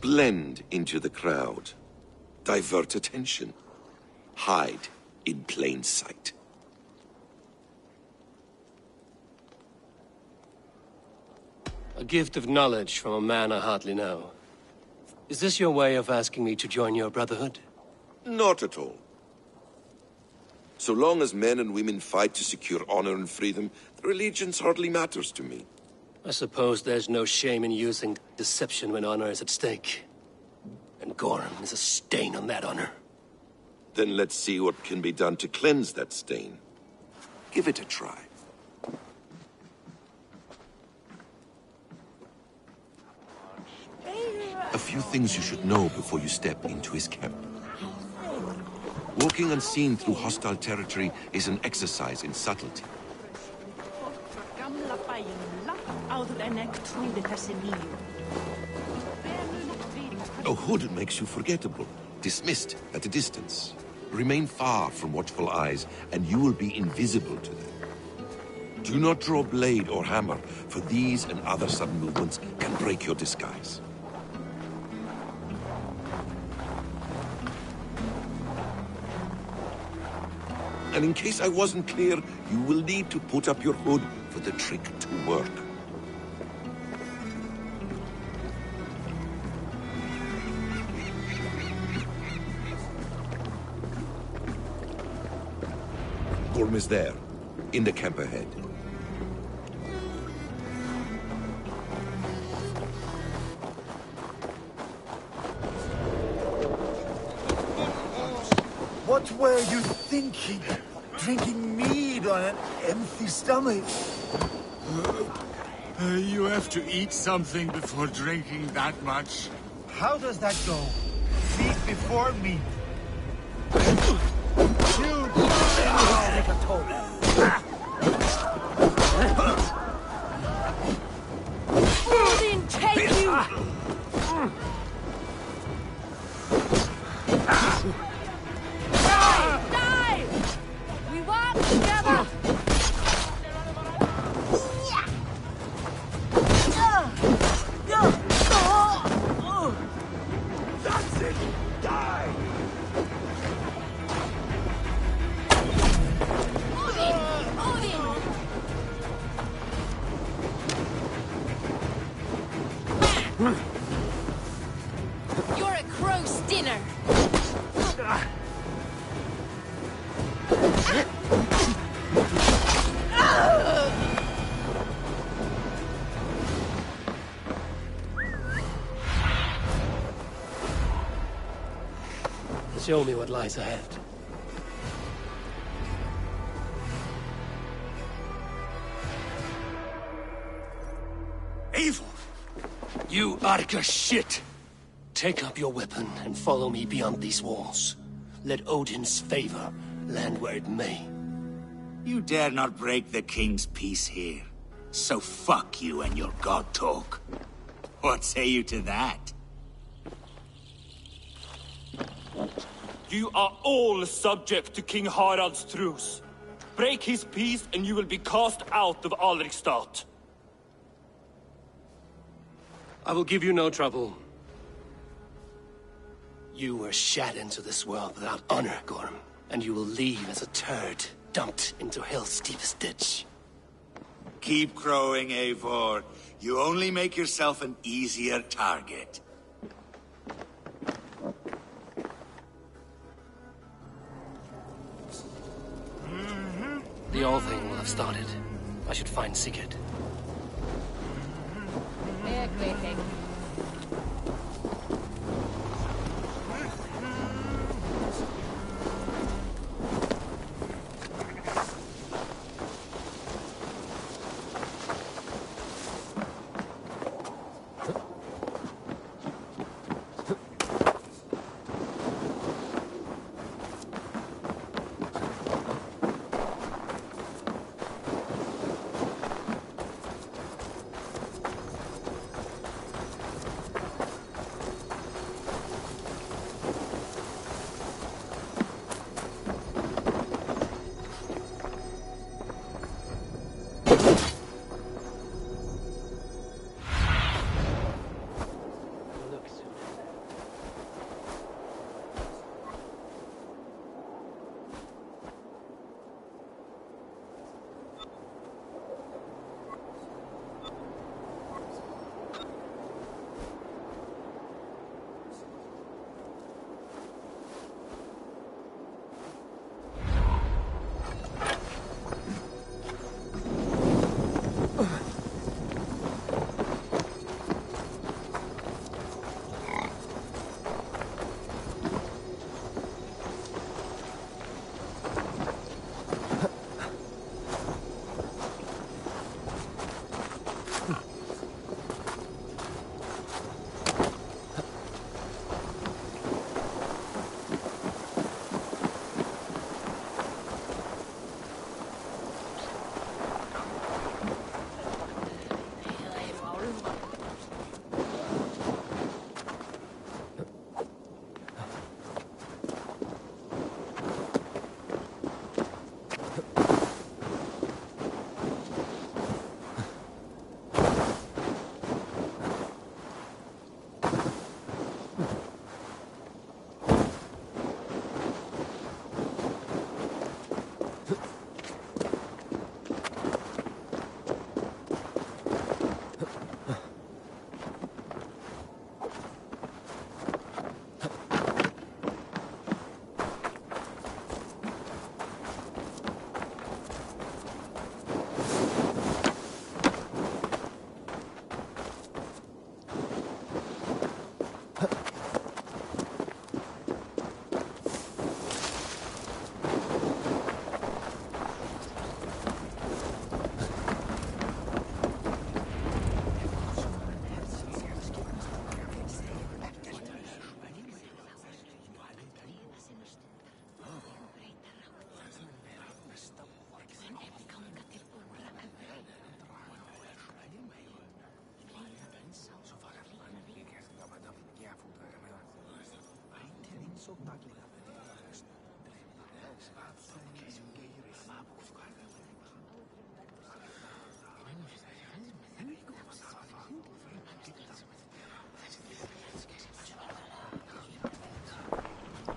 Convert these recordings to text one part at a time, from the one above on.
Blend into the crowd. Divert attention. Hide in plain sight. A gift of knowledge from a man I hardly know. Is this your way of asking me to join your brotherhood? Not at all. So long as men and women fight to secure honor and freedom, their allegiance hardly matters to me. I suppose there's no shame in using deception when honor is at stake. And Gorham is a stain on that honor. Then let's see what can be done to cleanse that stain. Give it a try. A few things you should know before you step into his camp. Walking unseen through hostile territory is an exercise in subtlety. A hood makes you forgettable, dismissed at a distance. Remain far from watchful eyes, and you will be invisible to them. Do not draw blade or hammer, for these and other sudden movements can break your disguise. And in case I wasn't clear, you will need to put up your hood for the trick to work. Gorm is there, in the camp ahead. What were you thinking? Drinking mead on an empty stomach? You have to eat something before drinking that much. How does that go? Feet before meat. You take a toll. Odin, take you! You're a crow's dinner! Show me what lies ahead. Eivor! You Arca shit! Take up your weapon and follow me beyond these walls. Let Odin's favor land where it may. You dare not break the king's peace here. So fuck you and your god talk. What say you to that? You are all subject to King Harald's truce. Break his peace and you will be cast out of Alrikstad. I will give you no trouble. You were shat into this world without honor, Gorm, and you will leave as a turd dumped into hell's deepest ditch. Keep crowing, Eivor. You only make yourself an easier target. The old thing will have started. I should find Sigurd.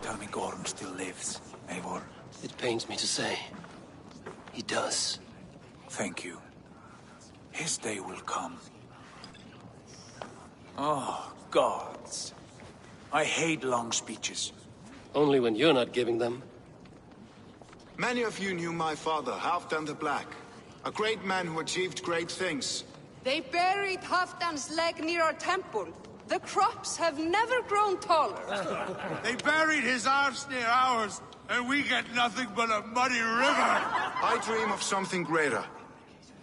Tell me Gorm still lives, Eivor. It pains me to say. He does. Thank you. His day will come. Oh, gods. I hate long speeches. Only when you're not giving them. Many of you knew my father, Halfdan the Black. A great man who achieved great things. They buried Halfdan's leg near our temple. The crops have never grown taller. They buried his arse near ours, and we get nothing but a muddy river. I dream of something greater.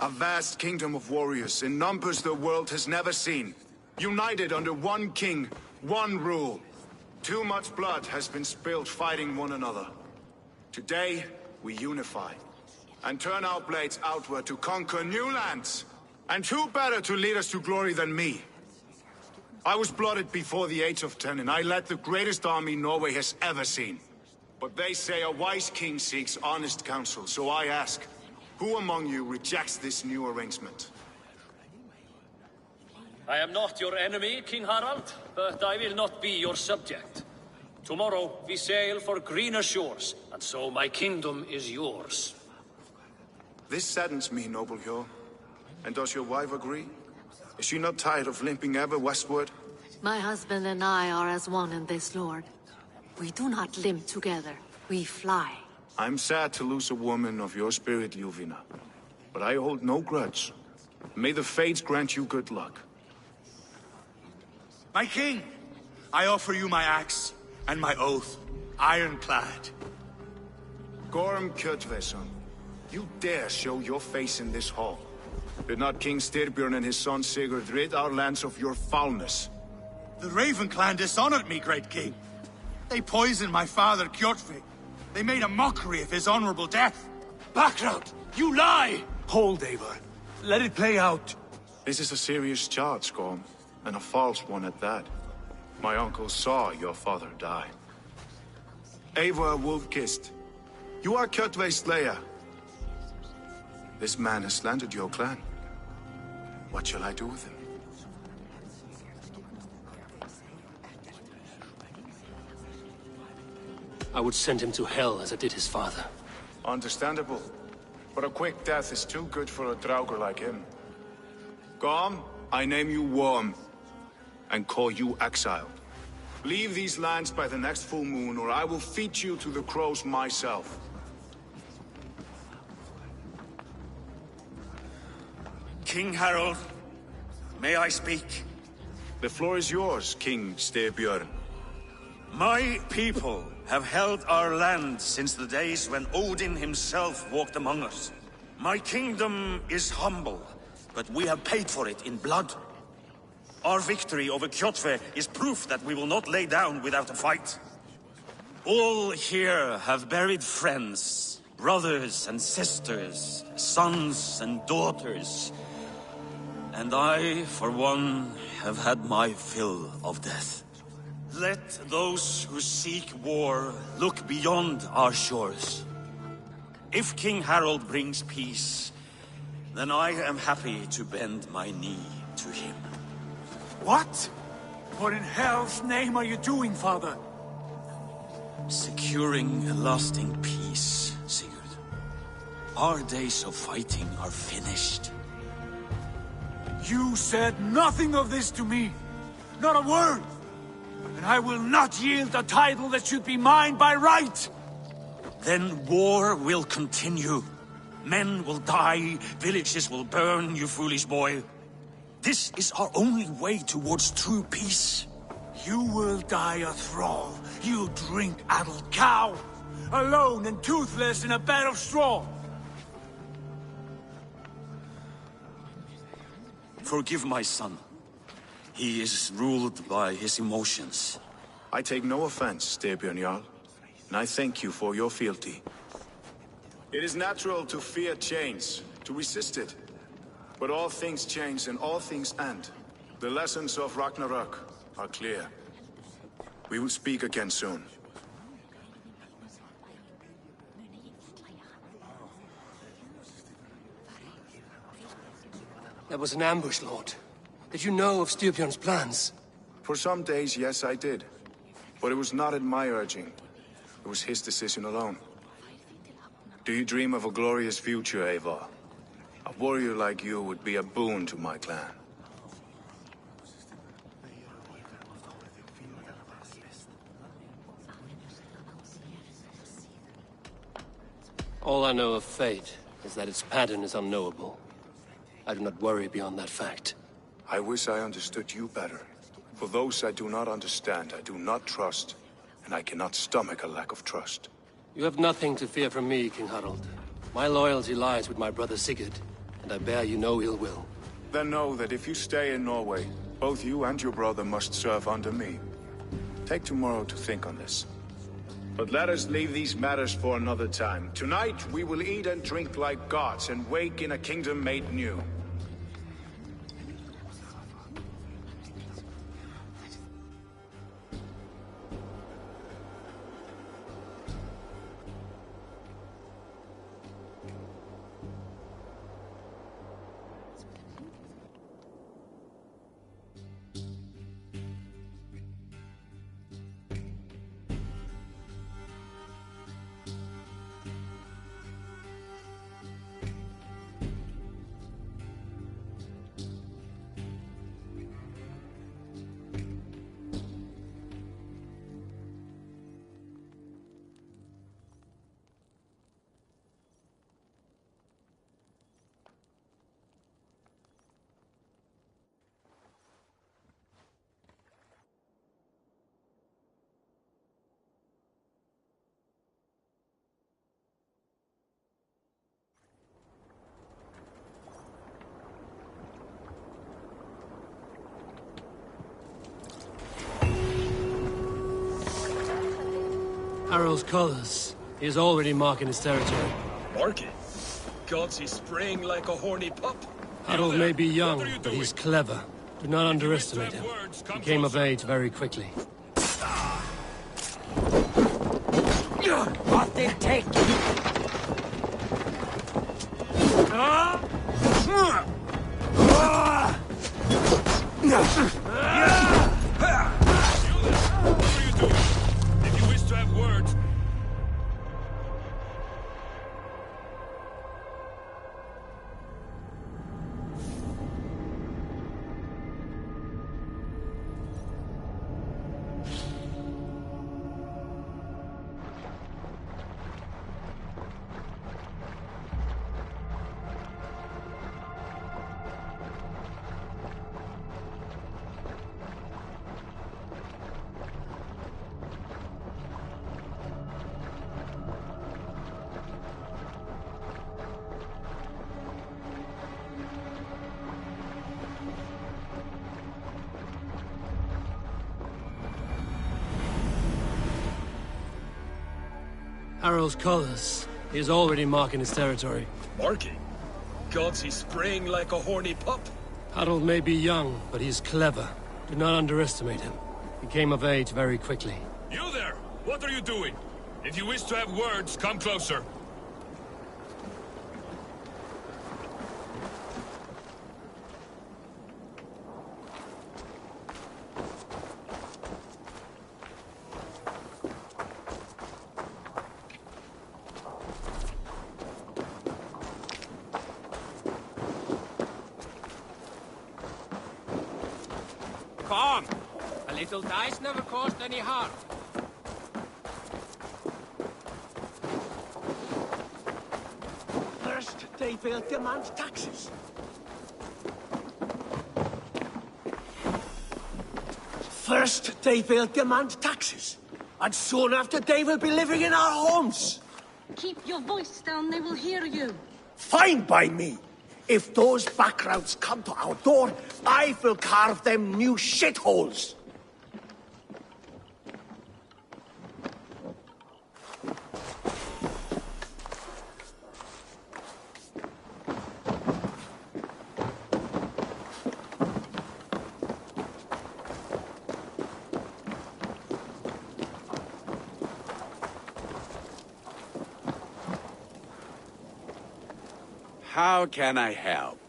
A vast kingdom of warriors in numbers the world has never seen. United under one king, one rule. Too much blood has been spilled fighting one another. Today, we unify. And turn our blades outward to conquer new lands. And who better to lead us to glory than me? I was blooded before the age of 10, and I led the greatest army Norway has ever seen. But they say a wise king seeks honest counsel, so I ask, who among you rejects this new arrangement? I am not your enemy, King Harald, but I will not be your subject. Tomorrow we sail for greener shores, and so my kingdom is yours. This saddens me, noble Hjor. And does your wife agree? Is she not tired of limping ever westward? My husband and I are as one in this, Lord. We do not limp together. We fly. I'm sad to lose a woman of your spirit, Ljuvina. But I hold no grudge. May the fates grant you good luck. My king, I offer you my axe and my oath, ironclad. Gorm Kjotveson, you dare show your face in this hall. Did not King Styrbjörn and his son Sigurd rid our lands of your foulness? The Raven clan dishonored me, great king. They poisoned my father, Kjotve. They made a mockery of his honorable death. Background! You lie! Hold, Eivor. Let it play out. This is a serious charge, Gorm, and a false one at that. My uncle saw your father die. Eivor Wolf-Kissed, you are Kjotve's slayer. This man has slandered your clan. What shall I do with him? I would send him to hell as I did his father. Understandable. But a quick death is too good for a Draugr like him. Gorm, I name you Worm, and call you exiled. Leave these lands by the next full moon, or I will feed you to the crows myself. King Harald, may I speak? The floor is yours, King Styrbjörn. My people have held our land since the days when Odin himself walked among us. My kingdom is humble, but we have paid for it in blood. Our victory over Kjotve is proof that we will not lay down without a fight. All here have buried friends, brothers and sisters, sons and daughters. And I, for one, have had my fill of death. Let those who seek war look beyond our shores. If King Harald brings peace, then I am happy to bend my knee to him. What? What in hell's name are you doing, father? Securing a lasting peace, Sigurd. Our days of fighting are finished. You said nothing of this to me. Not a word. And I will not yield a title that should be mine by right. Then war will continue. Men will die, villages will burn, you foolish boy. This is our only way towards true peace. You will die a thrall. You drink-addled cow. Alone and toothless in a bed of straw. Forgive my son. He is ruled by his emotions. I take no offense, Styrbjörn Jarl, and I thank you for your fealty. It is natural to fear change, to resist it. But all things change and all things end. The lessons of Ragnarok are clear. We will speak again soon. That was an ambush, Lord. Did you know of Styrbjörn's plans? For some days, yes, I did. But it was not at my urging. It was his decision alone. Do you dream of a glorious future, Eivor? A warrior like you would be a boon to my clan. All I know of fate is that its pattern is unknowable. I do not worry beyond that fact. I wish I understood you better. For those I do not understand, I do not trust, and I cannot stomach a lack of trust. You have nothing to fear from me, King Harald. My loyalty lies with my brother Sigurd, and I bear you no ill will. Then know that if you stay in Norway, both you and your brother must serve under me. Take tomorrow to think on this. But let us leave these matters for another time. Tonight, we will eat and drink like gods and wake in a kingdom made new. Harald's colors. He is already marking his territory. Marking? Gods, he's spraying like a horny pup. Harald may be young, but he's clever. Do not underestimate him. He came of age very quickly. What they take? Harald's colors. He is already marking his territory. Marking? Gods, he's spraying like a horny pup. Harald may be young, but he's clever. Do not underestimate him. He came of age very quickly. You there! What are you doing? If you wish to have words, come closer. Come! A little dice never caused any harm. First, they will demand taxes. First, they will demand taxes. And soon after, they will be living in our homes. Keep your voice down, they will hear you. Fine by me. If those backgrounds come to our door, I will carve them new shitholes. How can I help?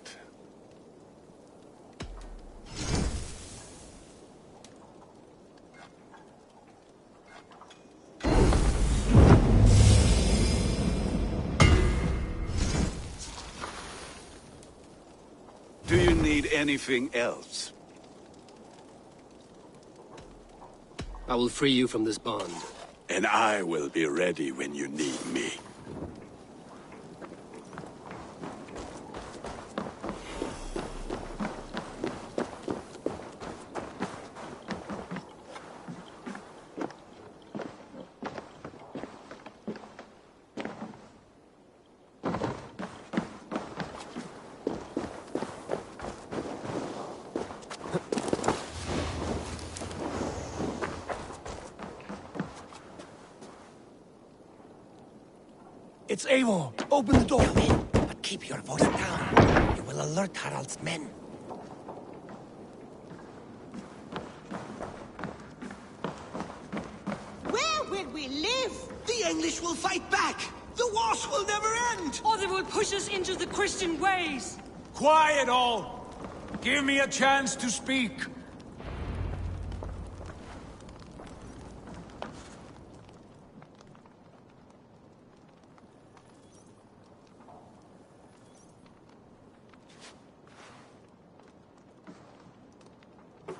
anything else? I will free you from this bond. And I will be ready when you need me. It's Eivor. Open the door. Come in, but keep your voice down. You will alert Harald's men. Where will we live? The English will fight back! The wars will never end! Or they will push us into the Christian ways. Quiet all! Give me a chance to speak.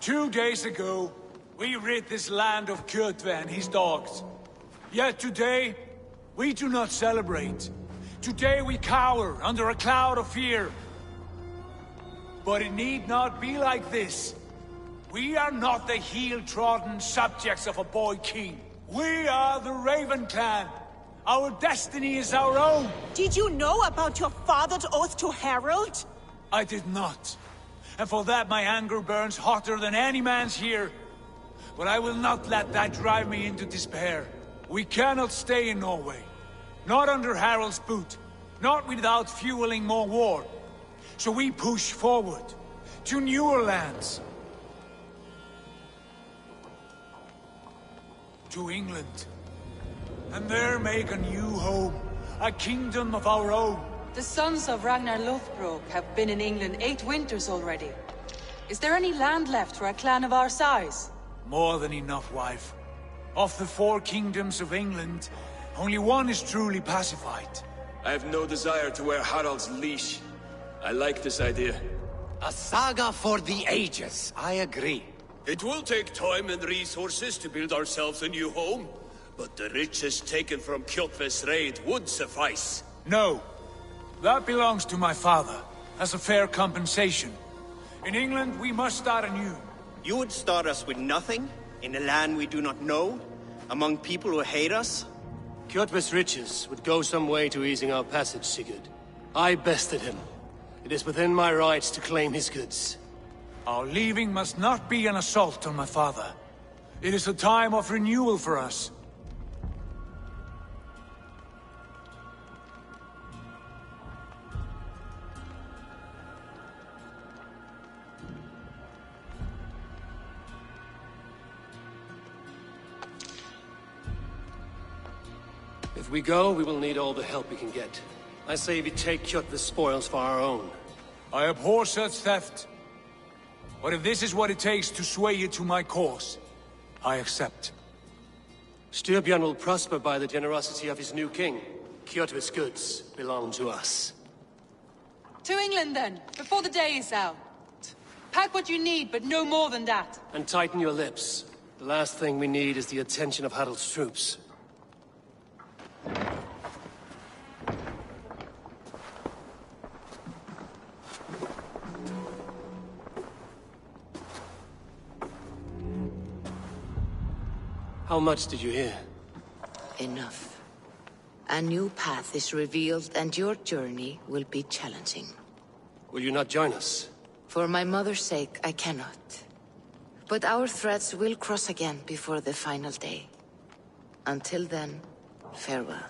2 days ago, we rid this land of Kjotve and his dogs. Yet today, we do not celebrate. Today we cower under a cloud of fear. But it need not be like this. We are not the heel-trodden subjects of a boy king. We are the Raven Clan. Our destiny is our own. Did you know about your father's oath to Harald? I did not. And for that my anger burns hotter than any man's here. But I will not let that drive me into despair. We cannot stay in Norway. Not under Harald's boot. Not without fueling more war. So we push forward. To newer lands. To England. And there make a new home. A kingdom of our own. The sons of Ragnar Lothbrok have been in England 8 winters already. Is there any land left for a clan of our size? More than enough, wife. Of the 4 kingdoms of England, only one is truly pacified. I have no desire to wear Harald's leash. I like this idea. A saga for the ages, I agree. It will take time and resources to build ourselves a new home, but the riches taken from Kjotve's raid would suffice. No. That belongs to my father, as a fair compensation. In England, we must start anew. You would start us with nothing? In a land we do not know? Among people who hate us? Kjotve's riches would go some way to easing our passage, Sigurd. I bested him. It is within my rights to claim his goods. Our leaving must not be an assault on my father. It is a time of renewal for us. If we go, we will need all the help we can get. I say we take Kjotve's spoils for our own. I abhor such theft. But if this is what it takes to sway you to my cause, I accept. Styrbjörn will prosper by the generosity of his new king. Kjotve's goods belong to us. To England then, before the day is out. Pack what you need, but no more than that. And tighten your lips. The last thing we need is the attention of Harald's troops. How much did you hear? Enough. A new path is revealed and your journey will be challenging. Will you not join us? For my mother's sake, I cannot. But our threads will cross again before the final day. Until then, farewell.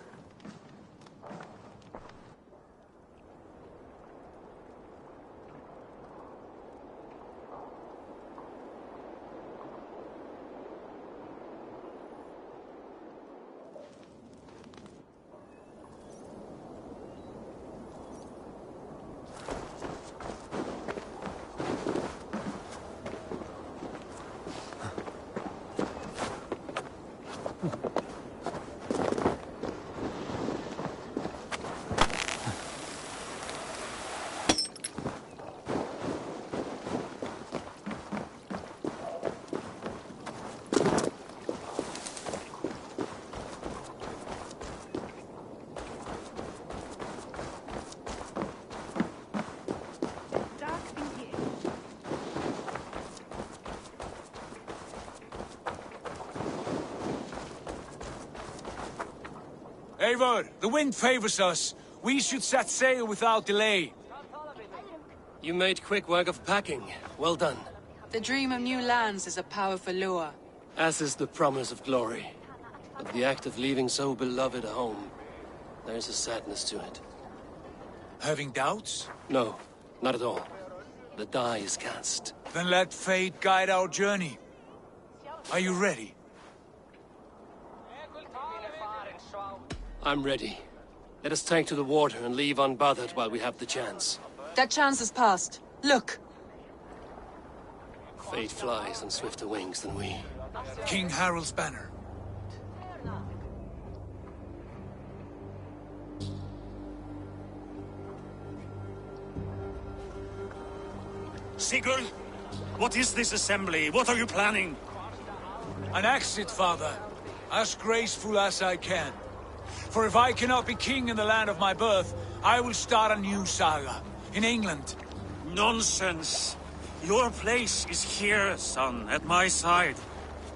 Eivor, the wind favors us. We should set sail without delay. You made quick work of packing. Well done. The dream of new lands is a powerful lure. As is the promise of glory. But the act of leaving so beloved a home, there's a sadness to it. Having doubts? No, not at all. The die is cast. Then let fate guide our journey. Are you ready? I'm ready. Let us take to the water and leave unbothered while we have the chance. That chance is past. Look! Fate flies on swifter wings than we. King Harald's banner. Sigurd, what is this assembly? What are you planning? An exit, father. As graceful as I can. For if I cannot be king in the land of my birth, I will start a new saga. In England. Nonsense. Your place is here, son, at my side.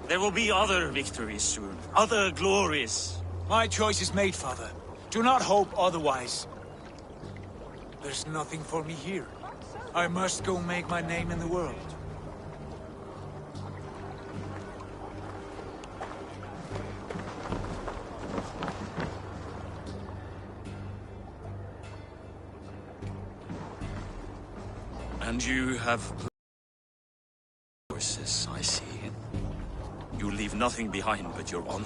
There will be other victories soon. Other glories. My choice is made, father. Do not hope otherwise. There's nothing for me here. I must go make my name in the world. And you have choices, I see. You leave nothing behind but your honor.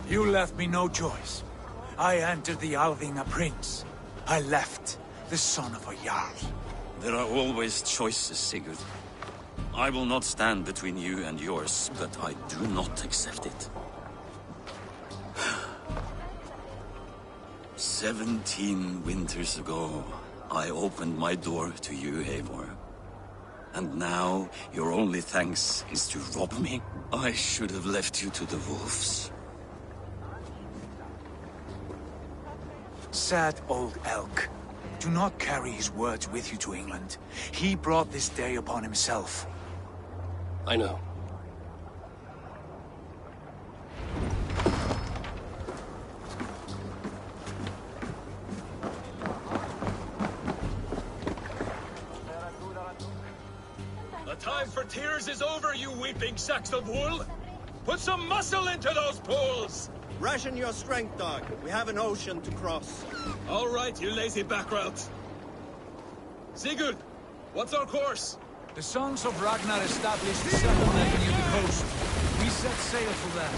You left me no choice. I entered the Alving a prince. I left the son of a Jarl. There are always choices, Sigurd. I will not stand between you and yours, but I do not accept it. 17 winters ago, I opened my door to you, Eivor. And now, your only thanks is to rob me? I should have left you to the wolves. Sad old elk. Do not carry his words with you to England. He brought this day upon himself. I know. The time for tears is over, you weeping sacks of wool! Put some muscle into those pools! Ration your strength, dog. We have an ocean to cross. All right, you lazy backrout. Sigurd, what's our course? The sons of Ragnar established a settlement near the coast. We set sail for that.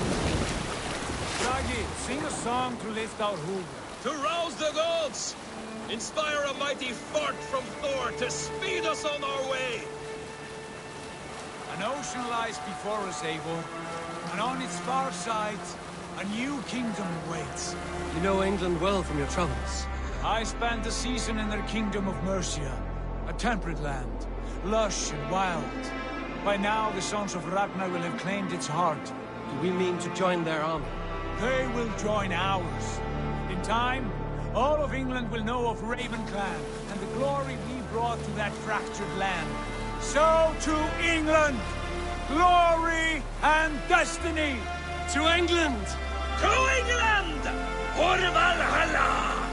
Bragi, sing a song to lift our hoover. To rouse the gods! Inspire a mighty fart from Thor to speed us on our way! An ocean lies before us, Eivor, and on its far side, a new kingdom waits. You know England well from your travels. I spent a season in their kingdom of Mercia, a temperate land, lush and wild. By now, the sons of Ragnar will have claimed its heart. Do we mean to join their army? They will join ours. In time, all of England will know of Raven Clan and the glory we brought to that fractured land. So to England! Glory and destiny! To England! To England! For Valhalla!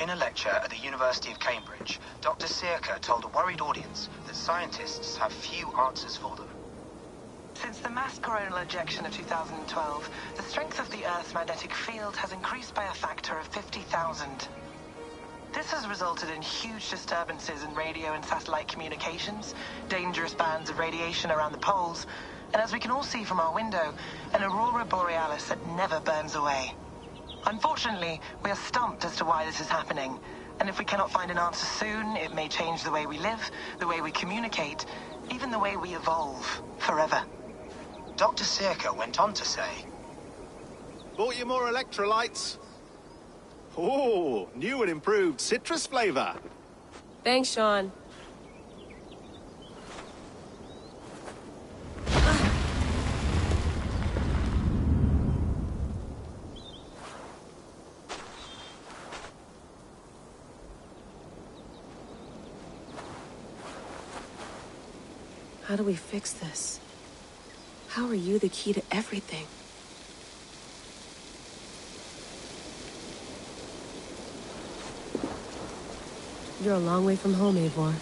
In a lecture at the University of Cambridge, Dr. Circa told a worried audience that scientists have few answers for them. Since the mass coronal ejection of 2012, the strength of the Earth's magnetic field has increased by a factor of 50,000. This has resulted in huge disturbances in radio and satellite communications, dangerous bands of radiation around the poles, and as we can all see from our window, an aurora borealis that never burns away. Unfortunately, we are stumped as to why this is happening, and if we cannot find an answer soon, it may change the way we live, the way we communicate, even the way we evolve, forever. Dr. Circa went on to say, Bought you more electrolytes? Oh, new and improved citrus flavor. Thanks, Sean. How do we fix this? How are you the key to everything? You're a long way from home, Eivor.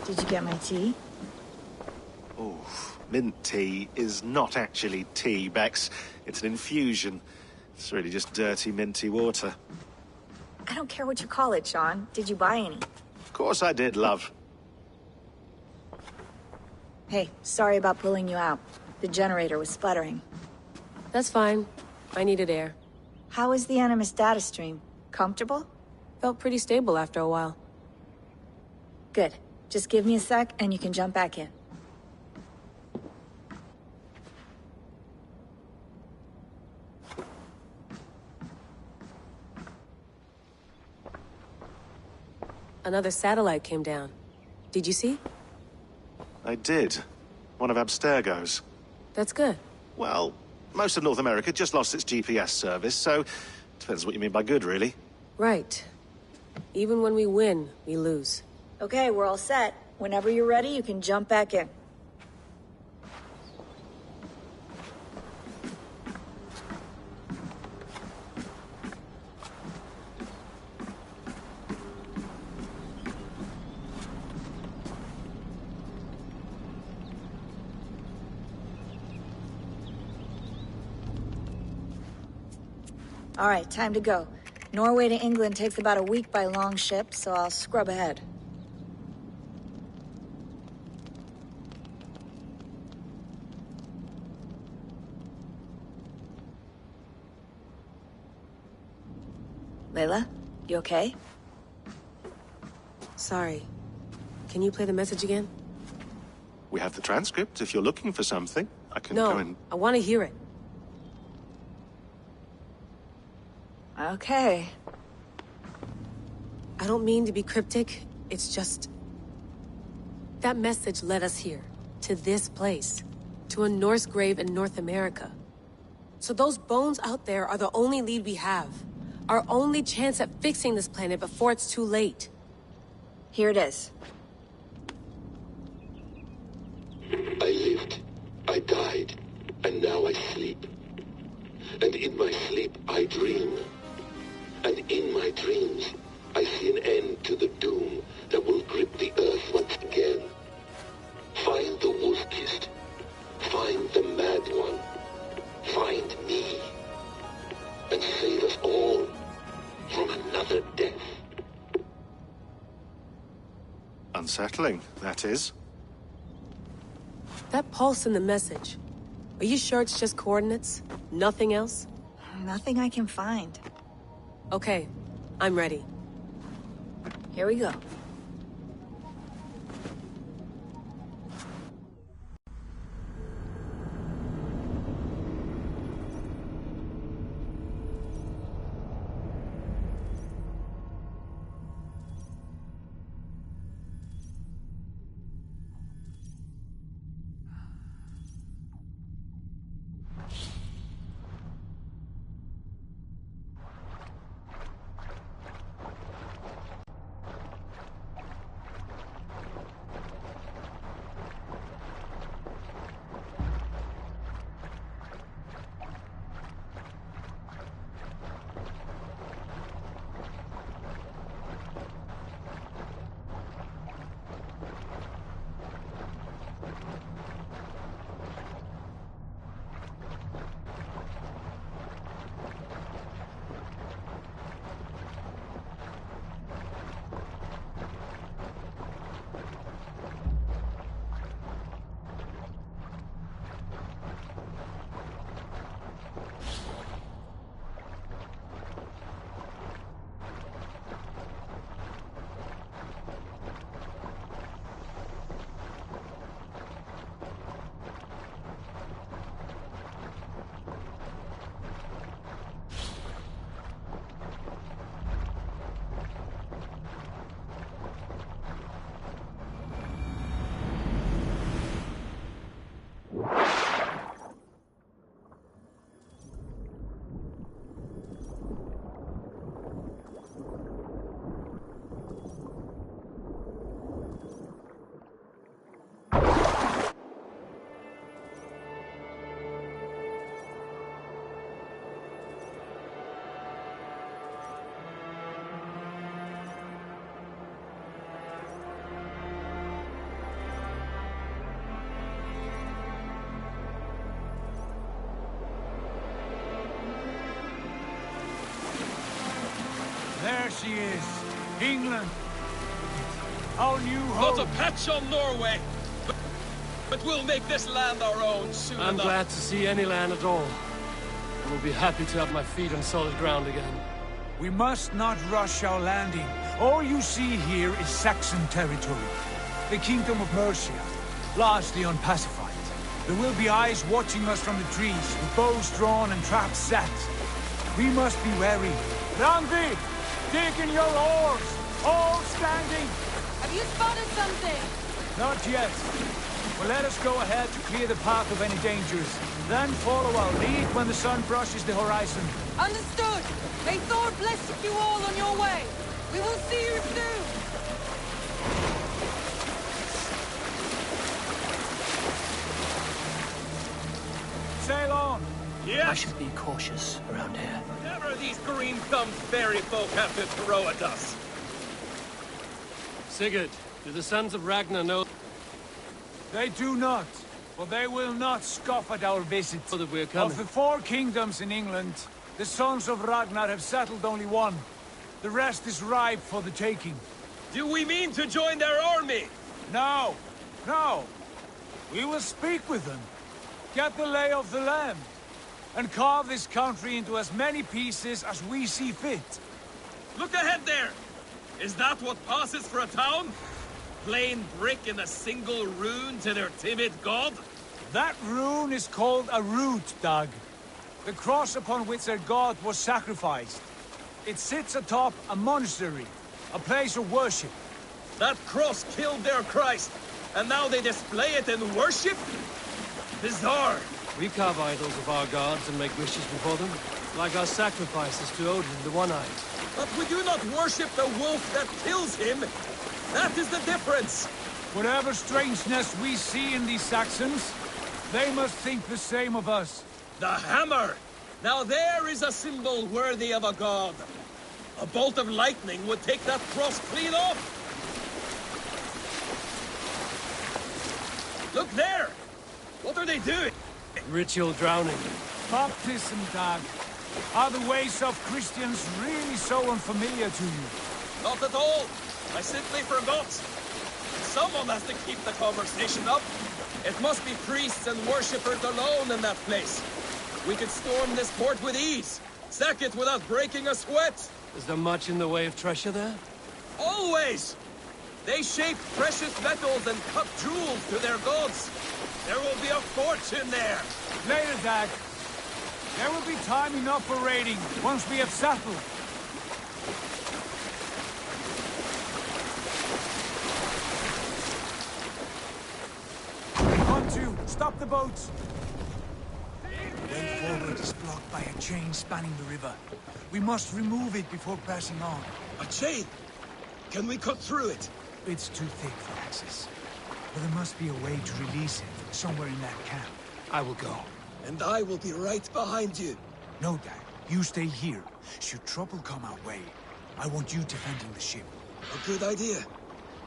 Did you get my tea? Oh, mint tea is not actually tea, Bex. It's an infusion. It's really just dirty, minty water. I don't care what you call it, Sean. Did you buy any? Of course I did, love. Hey, sorry about pulling you out. The generator was sputtering. That's fine. I needed air. How was the Animus data stream? Comfortable? Felt pretty stable after a while. Good. Just give me a sec and you can jump back in. Another satellite came down. Did you see? I did. One of Abstergo's. That's good. Well, most of North America just lost its GPS service, so depends what you mean by good, really. Right. Even when we win, we lose. Okay, we're all set. Whenever you're ready, you can jump back in. All right, time to go. Norway to England takes about a week by long ship, so I'll scrub ahead. Layla, you okay? Sorry. Can you play the message again? We have the transcript. If you're looking for something, I can No, go and... I want to hear it. Okay. I don't mean to be cryptic. It's just... That message led us here. To this place. To a Norse grave in North America. So those bones out there are the only lead we have. Our only chance at fixing this planet before it's too late. Here it is. I lived, I died, and now I sleep. And in my sleep I dream. And in my dreams I see an end to the doom that will grip the earth once again. Find the wolf-kissed. Find the mad one. Find me. And save us all from another death. Unsettling, that is. That pulse in the message. Are you sure it's just coordinates? Nothing else? Nothing I can find. Okay, I'm ready. Here we go. There she is. England. Our new home. Not a patch on Norway. But we'll make this land our own soon I'm enough. glad to see any land at all. I will be happy to have my feet on solid ground again. We must not rush our landing. All you see here is Saxon territory. The Kingdom of Mercia, largely unpacified. There will be eyes watching us from the trees, with bows drawn and traps set. We must be wary. Rangvi, dig in your oars! All standing! Have you spotted something? Not yet. Well, let us go ahead to clear the path of any dangers. Then follow our lead when the sun brushes the horizon. Understood! May Thor bless you all on your way! We will see you soon! Sail on! Yes. I should be cautious around here. Whatever these green-thumbed fairy folk have to throw at us. Sigurd, do the sons of Ragnar know They do not, but they will not scoff at our visit. that we're coming? Of the 4 kingdoms in England, the sons of Ragnar have settled only one. The rest is ripe for the taking. Do we mean to join their army? No, no. We will speak with them, get the lay of the land, and carve this country into as many pieces as we see fit. Look ahead there! Is that what passes for a town? Plain brick in a single rune to their timid god? That rune is called a root, Dag. The cross upon which their god was sacrificed. It sits atop a monastery, a place of worship. That cross killed their Christ, and now they display it in worship? Bizarre. We carve idols of our gods and make wishes before them, like our sacrifices to Odin, the One-Eyed. But we do not worship the wolf that kills him. That is the difference. Whatever strangeness we see in these Saxons, they must think the same of us. The hammer! Now there is a symbol worthy of a god. A bolt of lightning would take that cross clean off. Look there! What are they doing? Ritual drowning. Baptism, Dag. Are the ways of Christians really so unfamiliar to you? Not at all. I simply forgot. Someone has to keep the conversation up. It must be priests and worshippers alone in that place. We could storm this port with ease. Sack it without breaking a sweat. Is there much in the way of treasure there? Always! They shape precious metals and cut jewels to their gods. There will be a fortune there. Later, Dag. There will be time enough for raiding, once we have settled. On two, stop the boats. The way forward is blocked by a chain spanning the river. We must remove it before pressing on. A chain? Can we cut through it? It's too thick for access. But there must be a way to release it, somewhere in that camp. I will go. And I will be right behind you. No, Dad. You stay here. Should trouble come our way, I want you defending the ship. A good idea.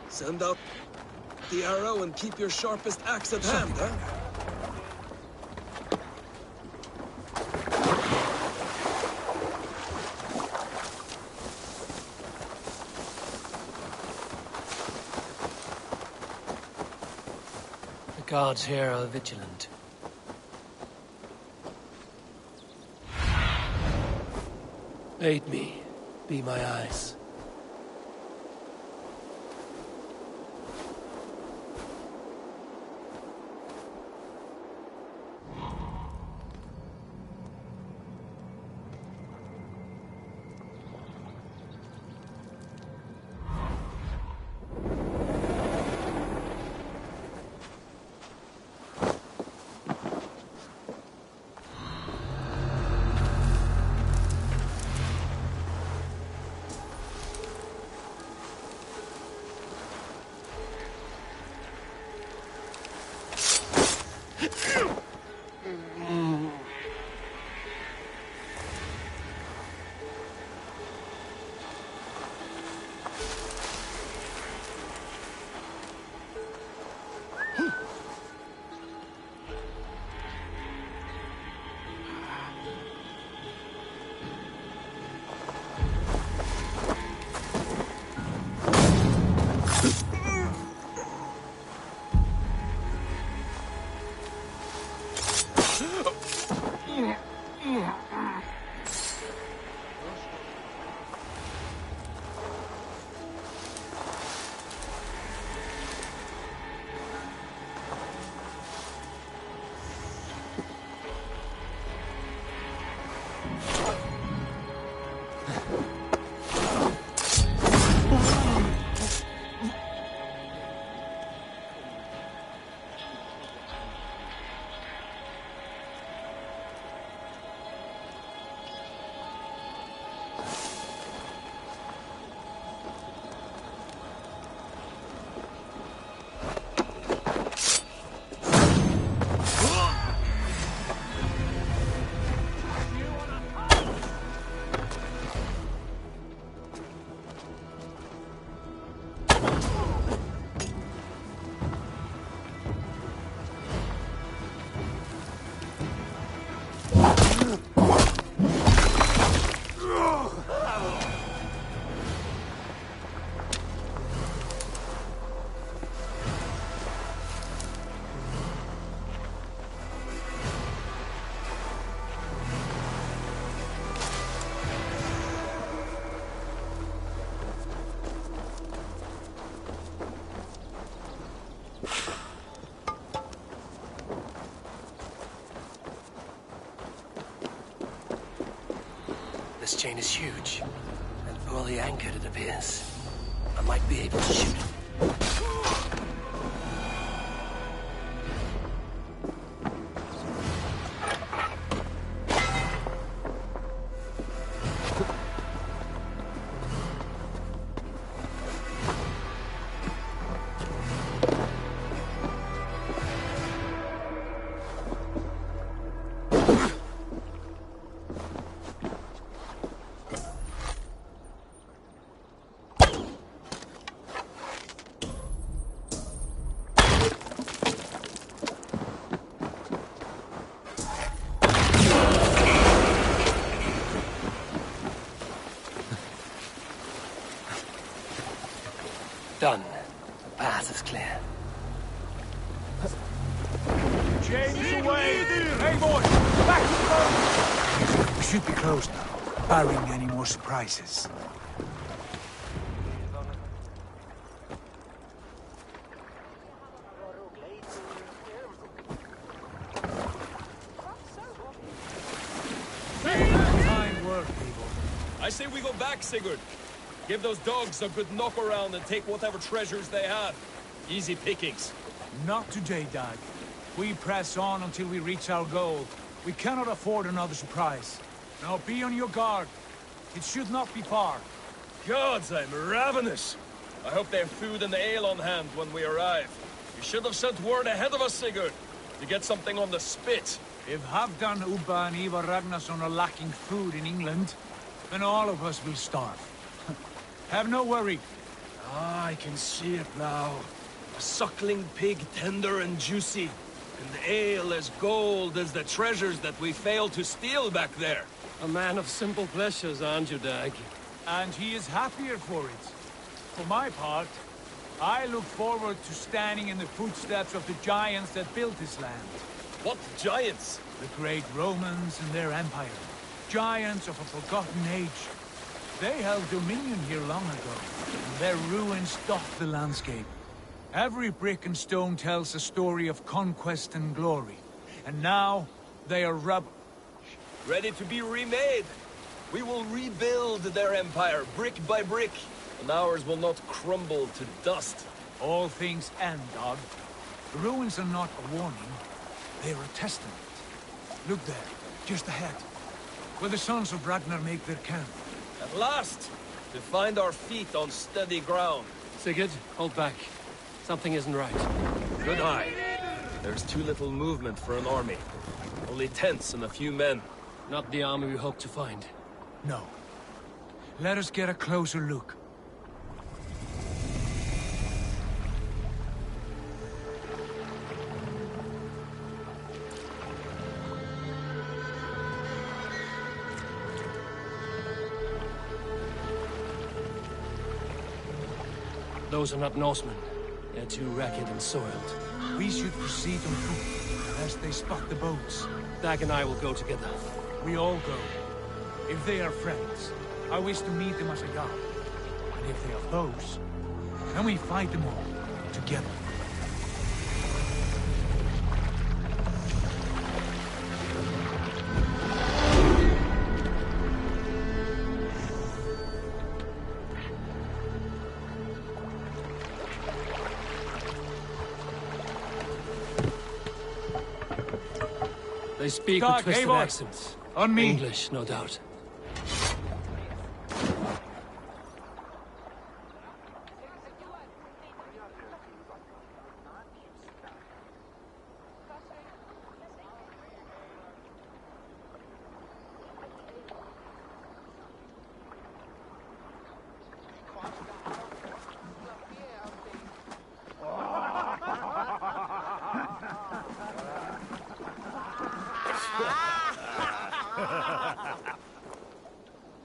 Send out the arrow and keep your sharpest axe at hand, huh? The guards here are vigilant. Aid me. Be my eyes. This chain is huge, and poorly anchored it appears. I might be able to shoot it. Done. The path is clear. James away! Hey, boys! Back to the boat! We should be close now, barring any more surprises. Fine work, people. I say we go back, Sigurd. Give those dogs a good knock around and take whatever treasures they have. Easy pickings. Not today, Dag. We press on until we reach our goal. We cannot afford another surprise. Now be on your guard. It should not be far. Gods, I'm ravenous. I hope they have food and ale on hand when we arrive. You should have sent word ahead of us, Sigurd, to get something on the spit. If Halfdan, Ubba and Ivar Ragnarsson are lacking food in England, then all of us will starve. Have no worry. Ah, I can see it now. A suckling pig, tender and juicy. And ale as gold as the treasures that we failed to steal back there. A man of simple pleasures, aren't you, Dag? And he is happier for it. For my part, I look forward to standing in the footsteps of the giants that built this land. What giants? The great Romans and their empire. Giants of a forgotten age. They held dominion here long ago, and their ruins dot the landscape. Every brick and stone tells a story of conquest and glory. And now, they are ready to be remade. We will rebuild their empire, brick by brick, and ours will not crumble to dust. All things end, Dog. The ruins are not a warning, they are a testament. Look there, just ahead, where the sons of Ragnar make their camp. At last, to find our feet on steady ground. Sigurd, hold back. Something isn't right. Good eye. There's too little movement for an army. Only tents and a few men. Not the army we hope to find. No. Let us get a closer look. Those are not Norsemen. They're too ragged and soiled. We should proceed on foot, lest they spot the boats. Dag and I will go together. We all go. If they are friends, I wish to meet them as a guard. And if they are foes, then we fight them all, together. They speak with twisted accents. On me. English, no doubt.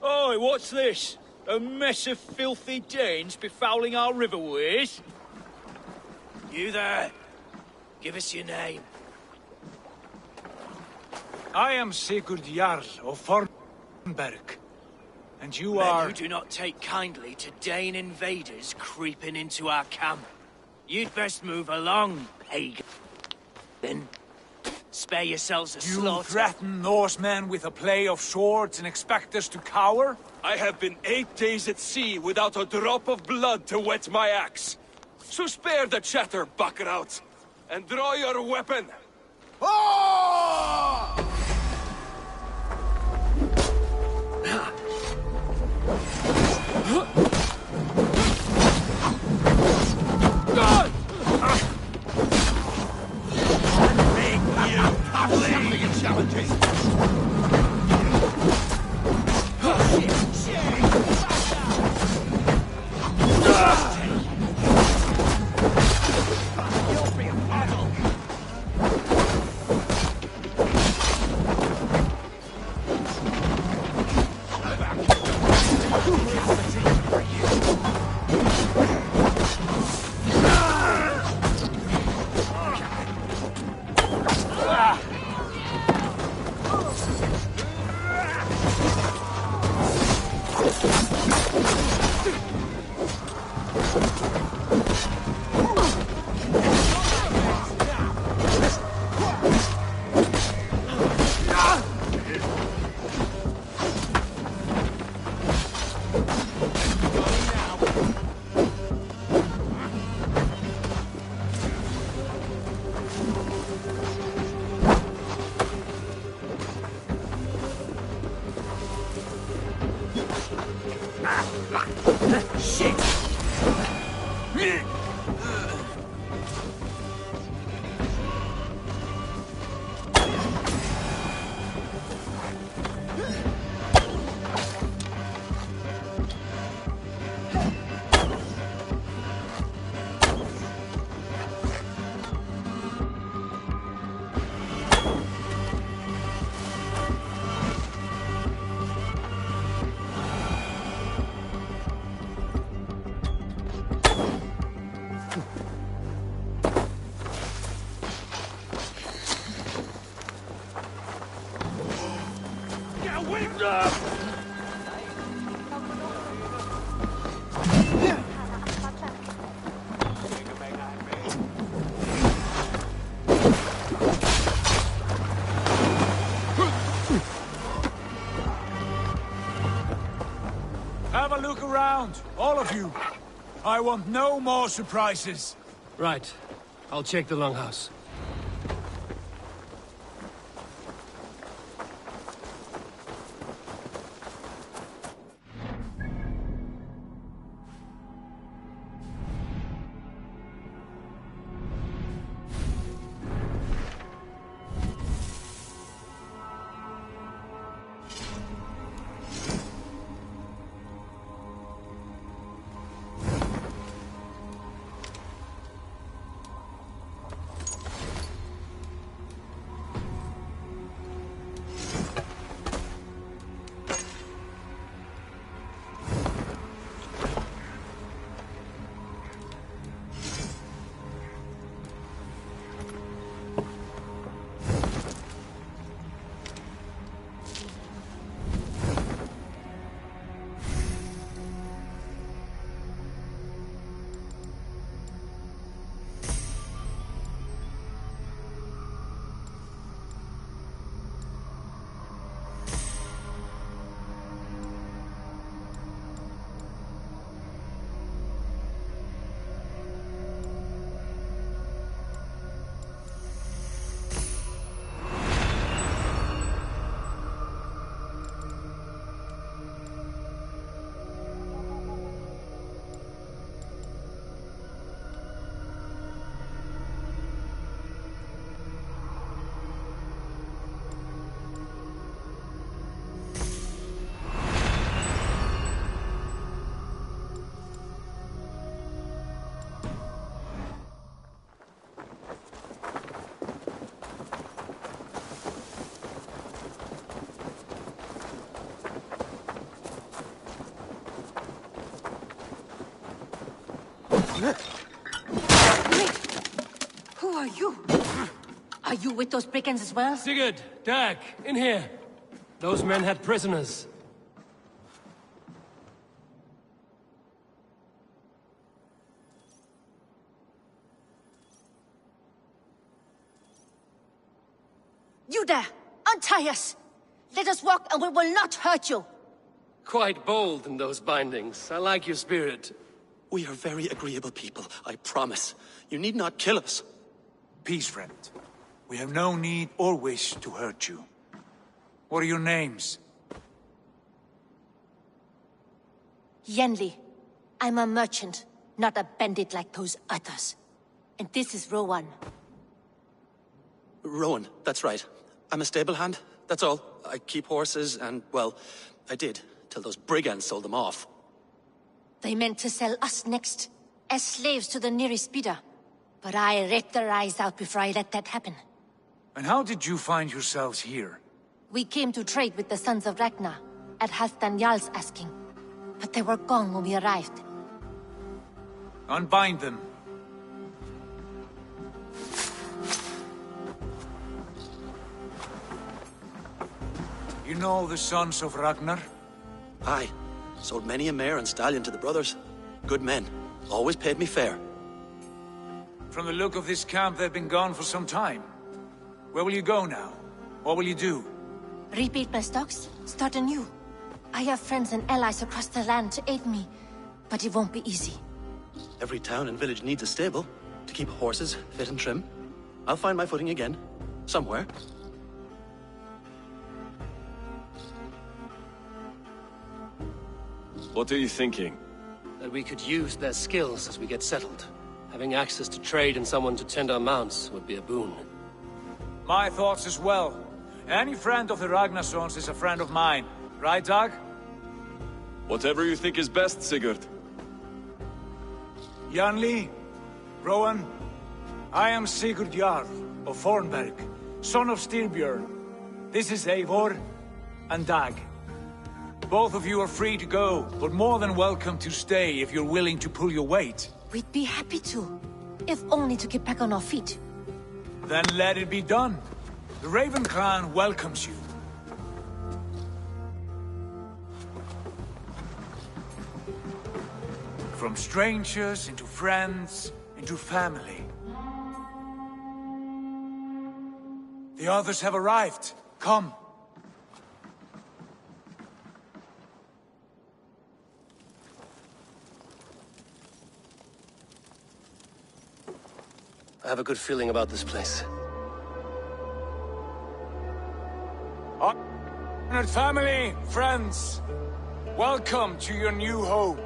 Oi, what's this? A mess of filthy Danes befouling our riverways? You there. Give us your name. I am Sigurd Jarl of Fornberg. And you Men are... who do not take kindly to Dane invaders creeping into our camp. You'd best move along, pagan. Spare yourselves a You slaughter. threaten Norsemen with a play of swords and expect us to cower? I have been 8 days at sea without a drop of blood to wet my axe. So spare the chatter, Buckerout, and draw your weapon. Shit! Have a look around, all of you. I want no more surprises. Right. I'll check the longhouse. Who are you? Are you with those brigands as well? Sigurd, Dag, in here. Those men had prisoners. You there! Untie us! Let us walk and we will not hurt you! Quite bold in those bindings. I like your spirit. We are very agreeable people, I promise. You need not kill us. Peace, friend. We have no need or wish to hurt you. What are your names? Yenli. I'm a merchant, not a bandit like those others. And this is Rowan. Rowan, that's right. I'm a stable hand, that's all. I keep horses and, well, I did, till those brigands sold them off. They meant to sell us next, as slaves to the nearest bidder. But I ripped their eyes out before I let that happen. And how did you find yourselves here? We came to trade with the Sons of Ragnar, at Halfdan Jarl's asking. But they were gone when we arrived. Unbind them. You know the Sons of Ragnar? Aye. Sold many a mare and stallion to the brothers. Good men. Always paid me fair. From the look of this camp, they've been gone for some time. Where will you go now? What will you do? Rebuild my stocks, start anew. I have friends and allies across the land to aid me, but it won't be easy. Every town and village needs a stable to keep horses fit and trim. I'll find my footing again. Somewhere. What are you thinking? That we could use their skills as we get settled. Having access to trade and someone to tend our mounts would be a boon. My thoughts as well. Any friend of the Ragnarsons is a friend of mine. Right, Dag? Whatever you think is best, Sigurd. Janli, Rowan, I am Sigurd Jarl of Fornberg, son of Styrbjörn. This is Eivor and Dag. Both of you are free to go, but more than welcome to stay if you're willing to pull your weight. We'd be happy to, if only to get back on our feet. Then let it be done. The Raven clan welcomes you. From strangers into friends, into family. The others have arrived. Come. I have a good feeling about this place. Honored family, friends, welcome to your new home.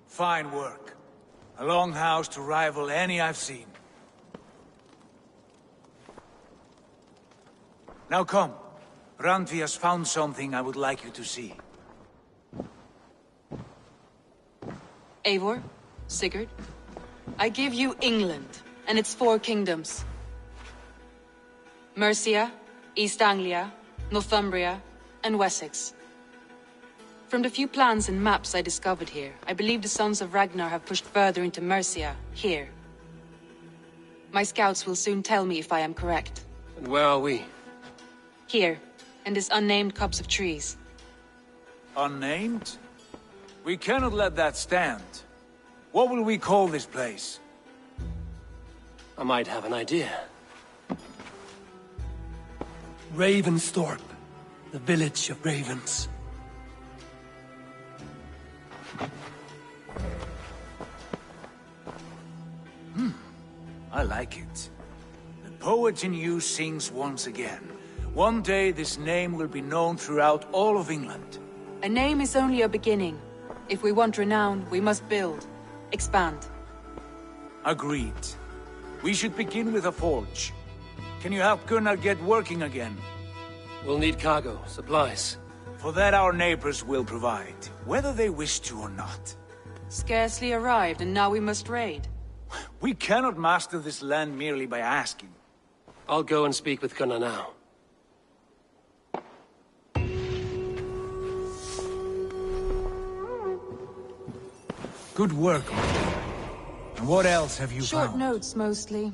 Fine work. A long house to rival any I've seen. Now come. Randvi has found something I would like you to see. Eivor, Sigurd, I give you England and its 4 kingdoms. Mercia, East Anglia, Northumbria, and Wessex. From the few plans and maps I discovered here, I believe the Sons of Ragnar have pushed further into Mercia, here. My scouts will soon tell me if I am correct. And where are we? Here, and this unnamed copse of trees. Unnamed? We cannot let that stand. What will we call this place? I might have an idea. Ravensthorpe, the village of ravens. I like it. The poet in you sings once again. One day this name will be known throughout all of England. A name is only a beginning. If we want renown, we must build, expand. Agreed. We should begin with a forge. Can you help Gunnar get working again? We'll need cargo, supplies. For that our neighbors will provide, whether they wish to or not. Scarcely arrived, and now we must raid. We cannot master this land merely by asking. I'll go and speak with Gunnar now. Good work, my dear. And what else have you Short found? notes, mostly.